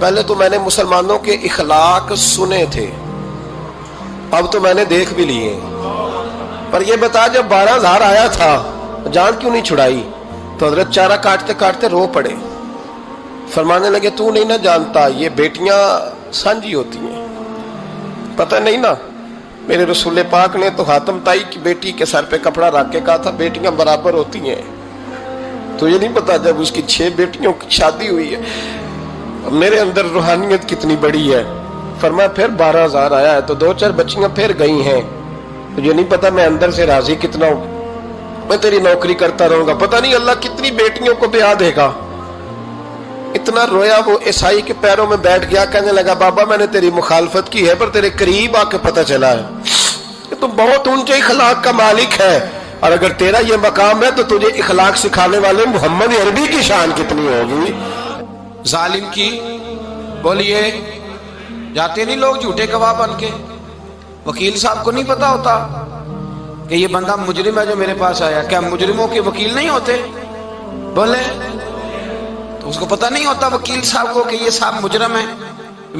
پہلے تو میں نے مسلمانوں کے اخلاق سنے تھے، اب تو میں نے دیکھ بھی لیے، پر یہ بتا جب 12,000 آیا تھا جان کیوں نہیں چھڑائی؟ تو حضرت چارہ کاٹتے کاٹتے رو پڑے، فرمانے لگے تو نہیں نہ جانتا یہ بیٹیاں سانجی ہوتی ہیں، پتہ نہیں نا، میرے رسول پاک نے تو حاتم تائی کی بیٹی کے سر پہ کپڑا رکھ کے کہا تھا بیٹیاں برابر ہوتی ہیں، تو یہ نہیں پتا جب اس کی 6 بیٹیوں کی شادی ہوئی ہے میرے اندر روحانیت کتنی بڑی ہے۔ فرمایا پھر 12,000 آیا ہے تو 2-4 بچیاں پھر گئی ہیں، تو یہ نہیں پتا میں اندر سے راضی کتنا ہوں، میں تیری نوکری کرتا رہوں گا، پتہ نہیں اللہ کتنی بیٹیوں کو بیاہ دے گا۔ اتنا رویا وہ عیسائی کے پیروں میں بیٹھ گیا، کہنے لگا بابا میں نے تیری مخالفت کی ہے پر تیرے قریب آ کے پتہ چلا ہے کہ تو بہت اونچے اخلاق کا مالک ہے، اور اگر تیرا یہ مقام ہے تو تجھے اخلاق سکھانے والے محمد عربی کی شان کتنی ہوگی۔ ظالم کی بولیے جاتے نہیں لوگ جھوٹے گواہ بن کے، وکیل صاحب کو نہیں پتا ہوتا کہ یہ بندہ مجرم ہے جو میرے پاس آیا، کیا مجرموں کے وکیل نہیں ہوتے؟ بولے تو اس کو پتہ نہیں ہوتا وکیل صاحب کو کہ یہ صاحب مجرم ہے،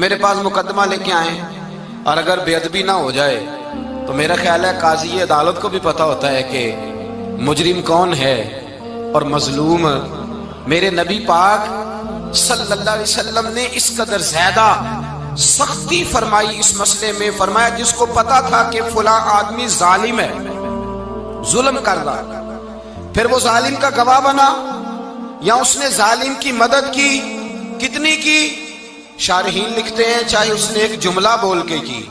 میرے پاس مقدمہ لے کے آئے، اور اگر بے ادبی نہ ہو جائے تو میرا خیال ہے قاضی عدالت کو بھی پتہ ہوتا ہے کہ مجرم کون ہے اور مظلوم۔ میرے نبی پاک صلی اللہ علیہ وسلم نے اس قدر زیادہ سختی فرمائی اس مسئلے میں، فرمایا جس کو پتا تھا کہ فلاں آدمی ظالم ہے، ظلم کر رہا، پھر وہ ظالم کا گواہ بنا یا اس نے ظالم کی مدد کی، کتنی کی؟ شارحین لکھتے ہیں چاہے اس نے ایک جملہ بول کے کی،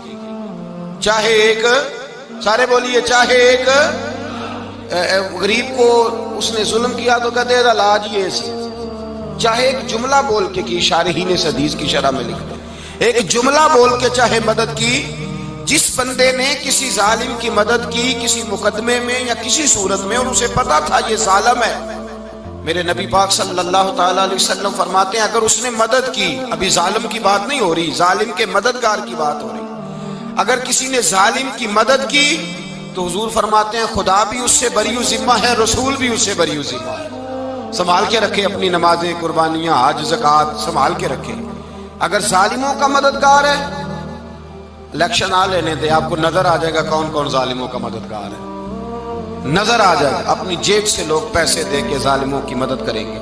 چاہے ایک، سارے بولیے، چاہے ایک غریب کو اس نے ظلم کیا تو کہتے ہیں علاج یہ سی، چاہے ایک جملہ بول کے کی، شارحین اس حدیث کی شرح میں لکھتے ہیں ایک جملہ بول کے چاہے مدد کی، جس بندے نے کسی ظالم کی مدد کی کسی مقدمے میں یا کسی صورت میں اور اسے پتا تھا یہ ظالم ہے، میرے نبی پاک صلی اللہ تعالی علیہ وسلم فرماتے ہیں اگر اس نے مدد کی، ابھی ظالم کی بات نہیں ہو رہی، ظالم کے مددگار کی بات ہو رہی، اگر کسی نے ظالم کی مدد کی تو حضور فرماتے ہیں خدا بھی اس سے بری و ذمہ ہے، رسول بھی اس سے بری و ذمہ ہے۔ سنبھال کے رکھے اپنی نمازیں، قربانیاں، حج، زکوٰۃ سنبھال کے رکھے۔ اگر ظالموں کا مددگار ہے، الیکشن آ لینے دے، آپ کو نظر آ جائے گا کون کون ظالموں کا مددگار ہے، نظر آ جائے گا، اپنی جیب سے لوگ پیسے دے کے ظالموں کی مدد کریں گے،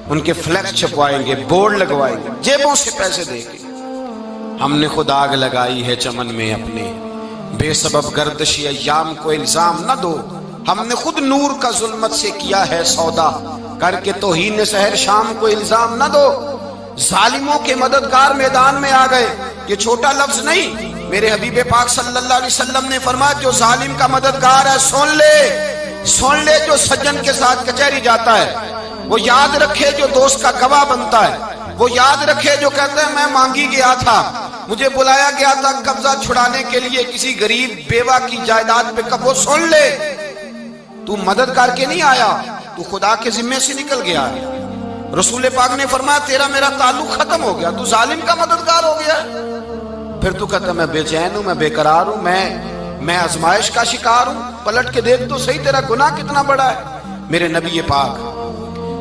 ان کے فلیکس چھپوائیں گے، بورڈ لگوائیں گے، جیبوں سے پیسے دے کے۔ ہم نے خود آگ لگائی ہے چمن میں اپنے، بے سبب گردشی ایام کو الزام نہ دو، ہم نے خود نور کا ظلمت سے کیا ہے سودا، کر کے توہین سحر شام کو الزام نہ دو۔ ظالموں کے مددگار میدان میں آ گئے، یہ چھوٹا لفظ نہیں، میرے حبیب پاک صلی اللہ علیہ وسلم نے فرمایا جو ظالم کا مددگار ہے سن لے جو سجن کے ساتھ کچہری جاتا ہے، وہ یاد رکھے جو دوست کا گواہ بنتا ہے، وہ یاد رکھے جو کہتا ہے میں مانگی گیا تھا، مجھے بلایا گیا تھا قبضہ چھڑانے کے لیے کسی غریب بیوہ کی جائیداد پہ، کب وہ سن لے تو مدد کر کے نہیں آیا، تو خدا کے ذمے سے نکل گیا ہے۔ رسول پاک نے فرمایا تیرا میرا تعلق ختم ہو گیا، تو ظالم کا مددگار ہو گیا، پھر تو کہتا میں بے چین ہوں، میں بے قرار ہوں، میں آزمائش کا شکار ہوں، پلٹ کے دیکھ تو صحیح تیرا گناہ کتنا بڑا ہے۔ میرے نبی پاک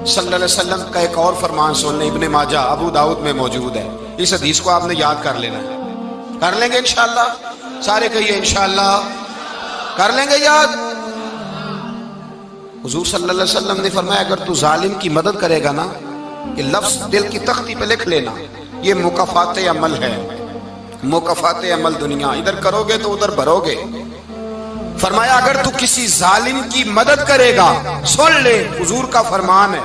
صلی اللہ علیہ وسلم کا ایک اور فرمان سن لیں، ابن ماجہ ابو داؤد میں موجود ہے، اس حدیث کو آپ نے یاد کر لینا ہے، کر لیں گے انشاءاللہ، سارے کہیے انشاءاللہ، کر لیں گے یاد۔ حضور صلی اللہ علیہ وسلم نے فرمایا اگر تو ظالم کی مدد کرے گا نا، یہ لفظ دل کی تختی پہ لکھ لینا، یہ مکافات عمل ہے، مکافات عمل دنیا، ادھر کرو گے تو ادھر بھرو گے۔ فرمایا اگر تو کسی ظالم کی مدد کرے گا، سن لے حضور کا فرمان ہے،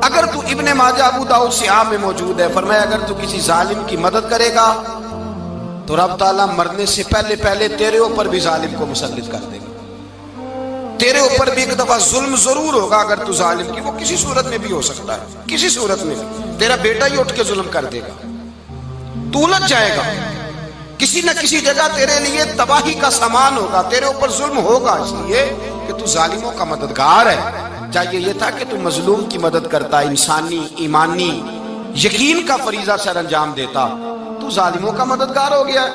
اگر تو ابن ماجہ ابو داؤد سیاہ میں موجود ہے، فرمایا اگر تو کسی ظالم کی مدد کرے گا تو رب تعالیٰ مرنے سے پہلے تیرے اوپر بھی ظالم کو مسلط کر دے گا، تیرے اوپر بھی ایک دفعہ ظلم ضرور ہوگا اگر تو ظالم کی، وہ کسی صورت میں بھی ہو سکتا ہے، کسی صورت میں بھی تیرا بیٹا ہی اٹھ کے ظلم کر دے گا، تو الجھ جائے گا، کسی نہ کسی جگہ تیرے لیے تباہی کا سامان ہوگا، تیرے اوپر ظلم ہوگا، اس لیے کہ تو ظالموں کا مددگار ہے۔ چاہیے یہ تھا کہ تو مظلوم کی مدد کرتا، انسانی ایمانی یقین کا فریضہ سر انجام دیتا، تو ظالموں کا مددگار ہو گیا۔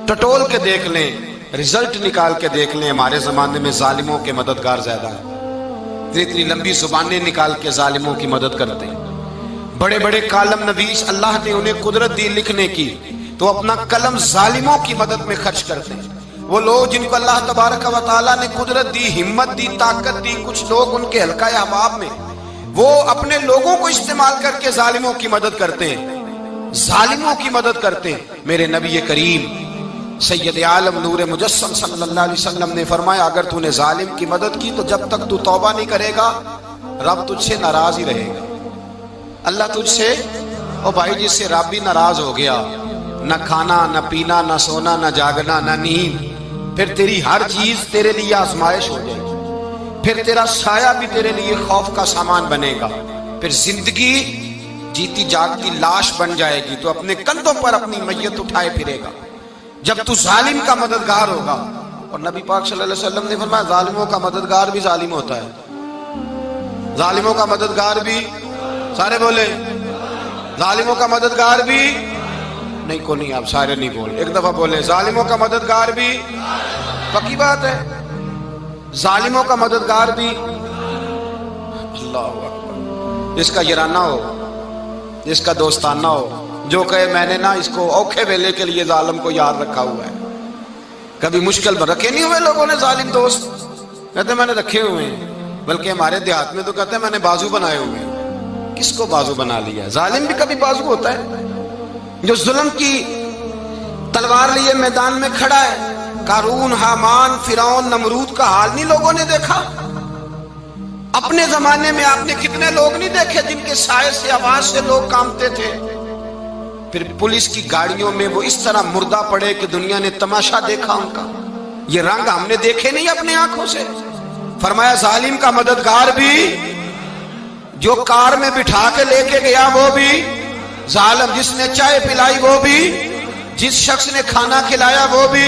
ٹٹول کے دیکھ لیں، رزلٹ نکال کے دیکھ لیں، ہمارے زمانے میں ظالموں کے مددگار زیادہ ہیں، اتنی لمبی زبانیں نکال کے ظالموں کی مدد کرتے ہیں، بڑے بڑے کالم نویس اللہ نے انہیں قدرت دی لکھنے کی، تو اپنا قلم ظالموں کی مدد میں خرچ کرتے ہیں۔ وہ لوگ جن کو اللہ تبارک و تعالیٰ نے قدرت دی، ہمت دی، طاقت دی، کچھ لوگ ان کے حلقہ احباب میں، وہ اپنے لوگوں کو استعمال کر کے ظالموں کی مدد کرتے ہیں، ظالموں کی مدد کرتے ہیں۔ میرے نبی کریم سید عالم نور مجسم صلی اللہ علیہ وسلم نے فرمایا، اگر تو نے ظالم کی مدد کی تو جب تک تو توبہ نہیں کرے گا رب تجھ سے ناراض ہی رہے گا۔ اللہ تجھ سے، او بھائی جس سے رب بھی ناراض ہو گیا، نہ کھانا نہ پینا نہ سونا نہ جاگنا نہ نیند، پھر تیری ہر چیز تیرے لیے آزمائش ہو جائے گی، پھر تیرا سایہ بھی تیرے لیے خوف کا سامان بنے گا، پھر زندگی جیتی جاگتی لاش بن جائے گی، تو اپنے کندھوں پر اپنی میت اٹھائے پھرے گا جب تو ظالم کا مددگار ہوگا۔ اور نبی پاک صلی اللہ علیہ وسلم نے فرمایا ظالموں کا مددگار بھی ظالم ہوتا ہے، ظالموں کا مددگار بھی، سارے بولے ظالموں کا مددگار بھی نہیں، کو نہیں، آپ سارے نہیں بولے، ایک دفعہ بولے ظالموں کا مددگار بھی، پکی بات ہے، ظالموں کا مددگار بھی۔ اللہ اکبر، جس کا یارانہ ہو، جس کا دوستانہ ہو، جو کہے میں نے نا اس کو اوکھے ویلے کے لیے ظالم کو یاد رکھا ہوا ہے۔ کبھی مشکل میں رکھے نہیں ہوئے لوگوں نے ظالم دوست، کہتے میں نے رکھے ہوئے ہیں، بلکہ ہمارے دیہات میں تو کہتے ہیں میں نے بازو بنائے ہوئے ہیں۔ کس کو بازو بنا لیا؟ ظالم بھی کبھی بازو ہوتا ہے، جو ظلم کی تلوار لیے میدان میں کھڑا ہے۔ قارون، حامان، فرعون، نمرود کا حال نہیں لوگوں نے دیکھا؟ اپنے زمانے میں آپ نے کتنے لوگ نہیں دیکھے جن کے سائے سے، آواز سے لوگ کانپتے تھے؟ پھر پولیس کی گاڑیوں میں وہ اس طرح مردہ پڑے کہ دنیا نے تماشا دیکھا ان کا۔ یہ رنگ ہم نے دیکھے نہیں اپنے آنکھوں سے۔ فرمایا ظالم کا مددگار بھی، جو کار میں بٹھا کے لے کے گیا وہ بھی ظالم، جس نے چائے پلائی وہ بھی، جس شخص نے کھانا کھلایا وہ بھی،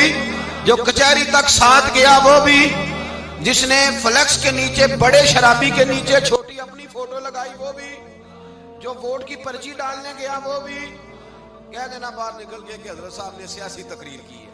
جو کچہری تک ساتھ گیا وہ بھی، جس نے فلیکس کے نیچے، بڑے شرابی کے نیچے چھوٹی اپنی فوٹو لگائی وہ بھی، جو ووٹ کی پرچی ڈالنے گیا وہ بھی۔ کہہ دینا باہر نکل کے کہ حضرت صاحب نے سیاسی تقریر کی ہے۔